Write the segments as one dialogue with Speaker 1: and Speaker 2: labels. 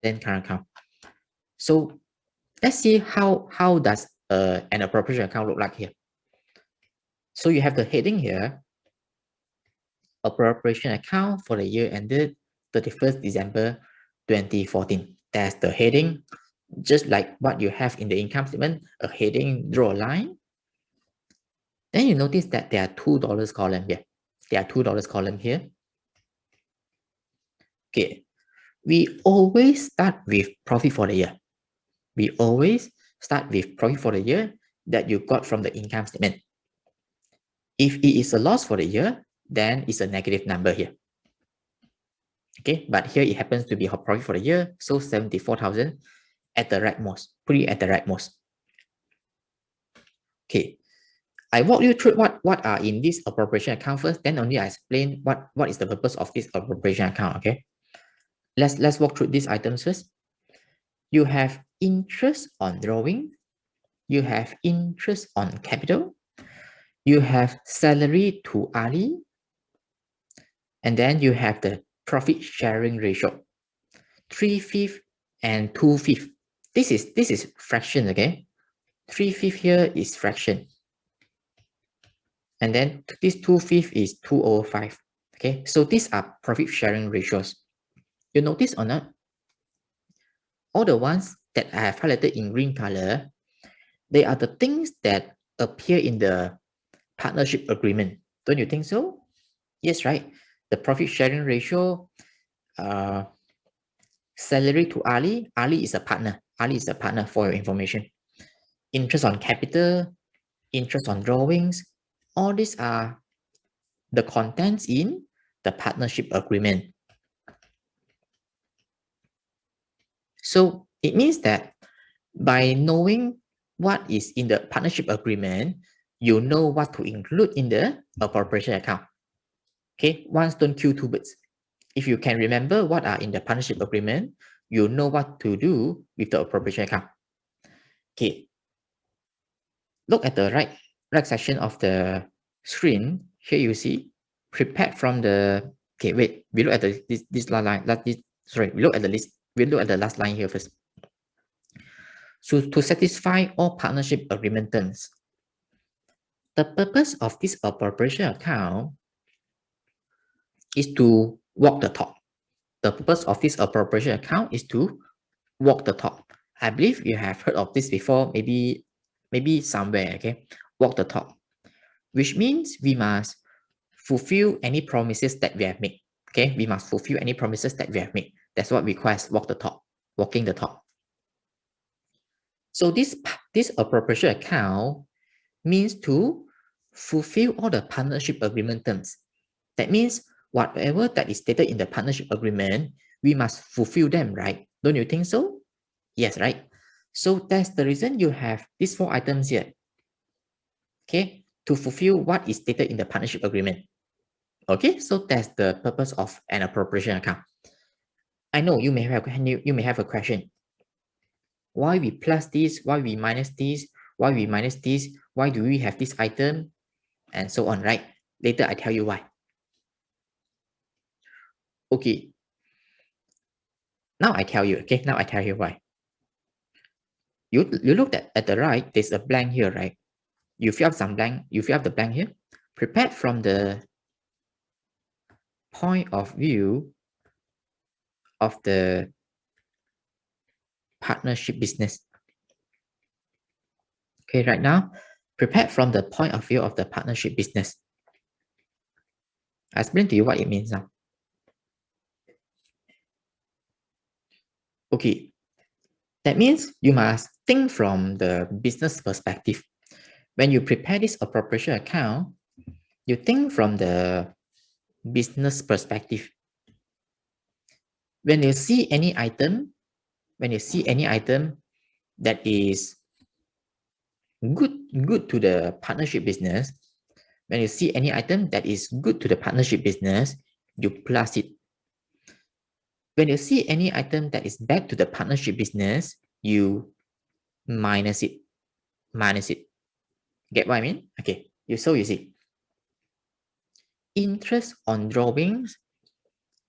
Speaker 1: then current account. So let's see how does an appropriation account look like here. So you have the heading here, appropriation account for the year ended 31st December 2014. That's the heading, just like what you have in the income statement, a heading, draw a line. Then you notice that there are $2 column here. There are $2 column here. Okay, we always start with profit for the year. We always start with profit for the year that you got from the income statement. If it is a loss for the year, then it's a negative number here. Okay, but here it happens to be a profit for the year, so 74,000 at the rightmost, put it at the rightmost. Okay, I walk you through what are in this appropriation account first, then only I explain what is the purpose of this appropriation account. Okay, let's walk through these items first. You have interest on drawing, you have interest on capital, you have salary to Ali, and then you have the profit sharing ratio, 3/5 and 2/5. This is fraction, okay? 3/5 here is fraction. And then this 2/5 is 2/5. Okay, so these are profit sharing ratios. You notice or not? All the ones that I have highlighted in green color, they are the things that appear in the partnership agreement. Don't you think so? Yes, right? The profit sharing ratio, salary to Ali. Ali is a partner. Ali is a partner for your information. Interest on capital, interest on drawings. All these are the contents in the partnership agreement. So it means that by knowing what is in the partnership agreement, you know what to include in the appropriation account. Okay, one stone kill two birds. If you can remember what are in the partnership agreement, you know what to do with the appropriation account. Okay, look at the right section of the screen. Here you see prepared from the. Okay, wait. We look at this line. We look at the list. We look at the last line here first. So to satisfy all partnership agreement terms, the purpose of this appropriation account is to walk the talk. The purpose of this appropriation account is to walk the talk. I believe you have heard of this before, maybe somewhere, okay? Walk the talk, which means we must fulfill any promises that we have made, okay? We must fulfill any promises that we have made. That's what we call as walk the talk, walking the talk. So this appropriation account means to fulfill all the partnership agreement terms. That means whatever that is stated in the partnership agreement, we must fulfill them, right? Don't you think so? Yes, right? So that's the reason you have these 4 items here. Okay, to fulfill what is stated in the partnership agreement. Okay, so that's the purpose of an appropriation account. I know you may have a question. Why we plus this? Why we minus this? Why we minus this? Why do we have this item? And so on, right? Later I tell you why. Okay. Now I tell you, okay? Now I tell you why. You look at the right, there's a blank here, right? You fill up some blank, you fill up the blank here. Prepared from the point of view of the partnership business. Okay, right now, prepared from the point of view of the partnership business. I explain to you what it means now. Okay, that means you must think from the business perspective. When you prepare this appropriation account, you think from the business perspective. When you see any item, that is good to the partnership business, when you see any item that is good to the partnership business, you plus it. When you see any item that is bad to the partnership business, you minus it. Get what I mean? Okay, so you see, interest on drawings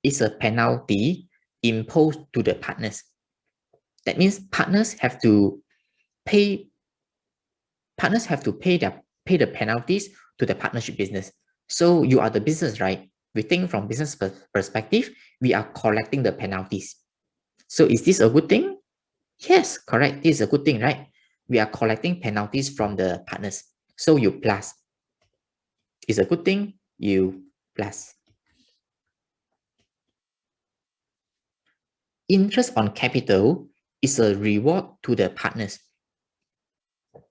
Speaker 1: is a penalty imposed to the partners. That means partners have to pay the penalties to the partnership business. So you are the business, right? We think from business perspective, we are collecting the penalties. So is this a good thing? Yes, correct. This is a good thing, right? We are collecting penalties from the partners. So you plus. It's a good thing, you plus. Interest on capital is a reward to the partners.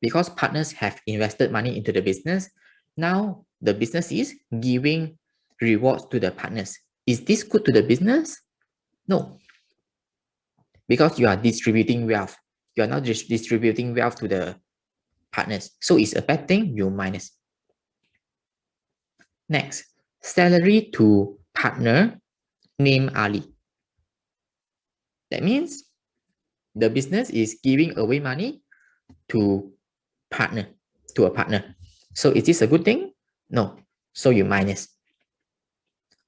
Speaker 1: Because partners have invested money into the business, now the business is giving rewards to the partners. Is this good to the business? No. Because you are distributing wealth. You are not just distributing wealth to the partners. So it's a bad thing, you minus. Next, salary to partner named Ali. That means the business is giving away money to a partner. So is this a good thing? No. So you minus.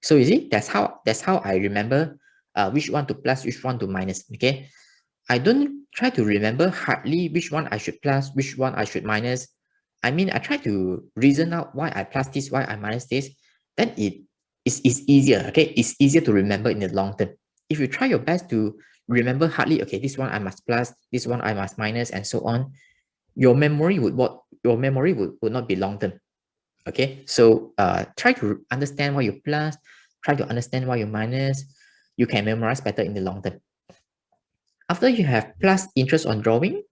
Speaker 1: So you see, that's how I remember which one to plus, which one to minus. Okay. I don't try to remember hardly which one I should plus, which one I should minus. I mean, I try to reason out why I plus this, why I minus this. Then it's easier. Okay. It's easier to remember in the long term. If you try your best to remember hardly, okay, this one I must plus, this one I must minus, and so on, your memory would not be long term. Okay, so try to understand why you plus, try to understand why you minus. You can memorize better in the long term. After you have plus interest on drawing,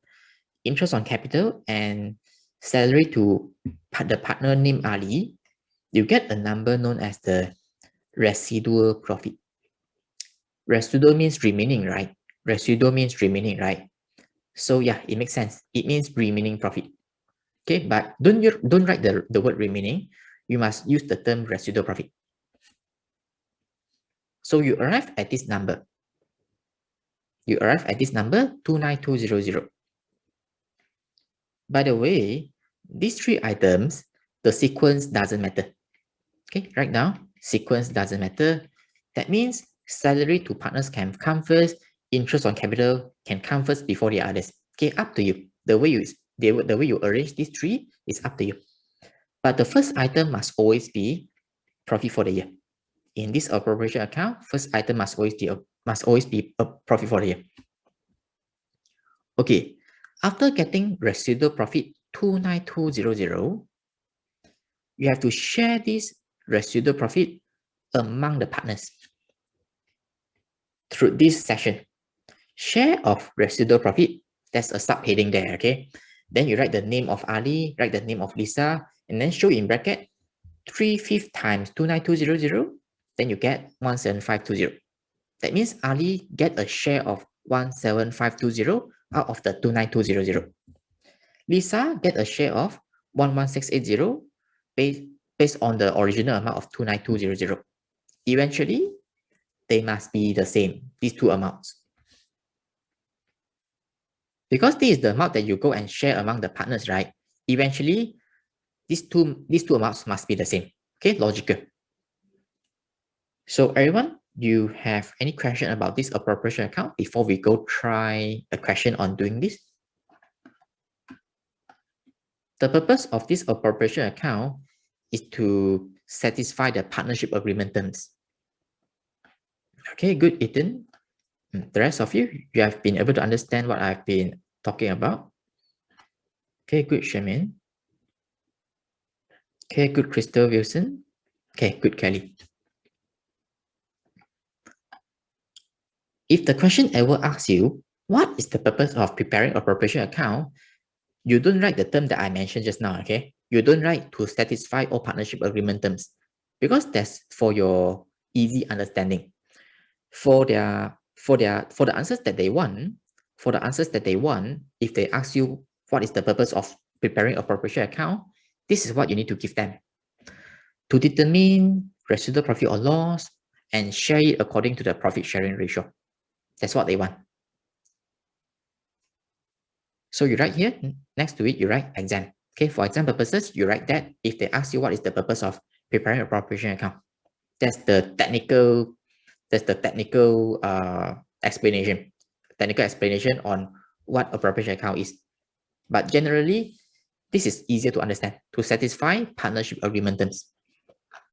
Speaker 1: interest on capital, and salary to the partner named Ali, you get a number known as the residual profit. Residual means remaining, right? Residual means remaining, right? So yeah, it makes sense. It means remaining profit. Okay, but don't write the word remaining. You must use the term residual profit. So you arrive at this number. You arrive at this number 29200. By the way, these three items, the sequence doesn't matter. Okay, right now, sequence doesn't matter. That means salary to partners can come first, interest on capital can come first before the others. Okay, up to you. The way you arrange these three is up to you. But the first item must always be profit for the year. In this appropriation account, first item must always be a profit for the year. Okay, after getting residual profit 29200, you have to share this residual profit among the partners through this session. Share of residual profit, that's a subheading there, okay? Then you write the name of Ali, write the name of Lisa, and then show in bracket 3/5 times 29200, then you get 17520. That means Ali get a share of 17520 out of the 29200. Lisa get a share of 11680 based on the original amount of 29200. Eventually, they must be the same, these two amounts. Because this is the amount that you go and share among the partners, right? Eventually, these two amounts must be the same. Okay, logical. So everyone, do you have any question about this appropriation account before we go try a question on doing this? The purpose of this appropriation account is to satisfy the partnership agreement terms. Okay, good, Ethan. The rest of you, you have been able to understand what I've been talking about. Okay, good, Shaman. Okay, good, Crystal Wilson. Okay, good, Kelly. If the question ever asks you, what is the purpose of preparing appropriation account? You don't write the term that I mentioned just now, okay? You don't write to satisfy all partnership agreement terms because that's for your easy understanding. For the answers that they want, if they ask you what is the purpose of preparing appropriation account, this is what you need to give them. To determine residual profit or loss and share it according to the profit sharing ratio. That's what they want. So you write here, next to it, you write exam. Okay, for exam purposes, you write that if they ask you what is the purpose of preparing appropriation account. That's the technical explanation. technical explanation on what appropriation account is. But generally, this is easier to understand to satisfy partnership agreement terms.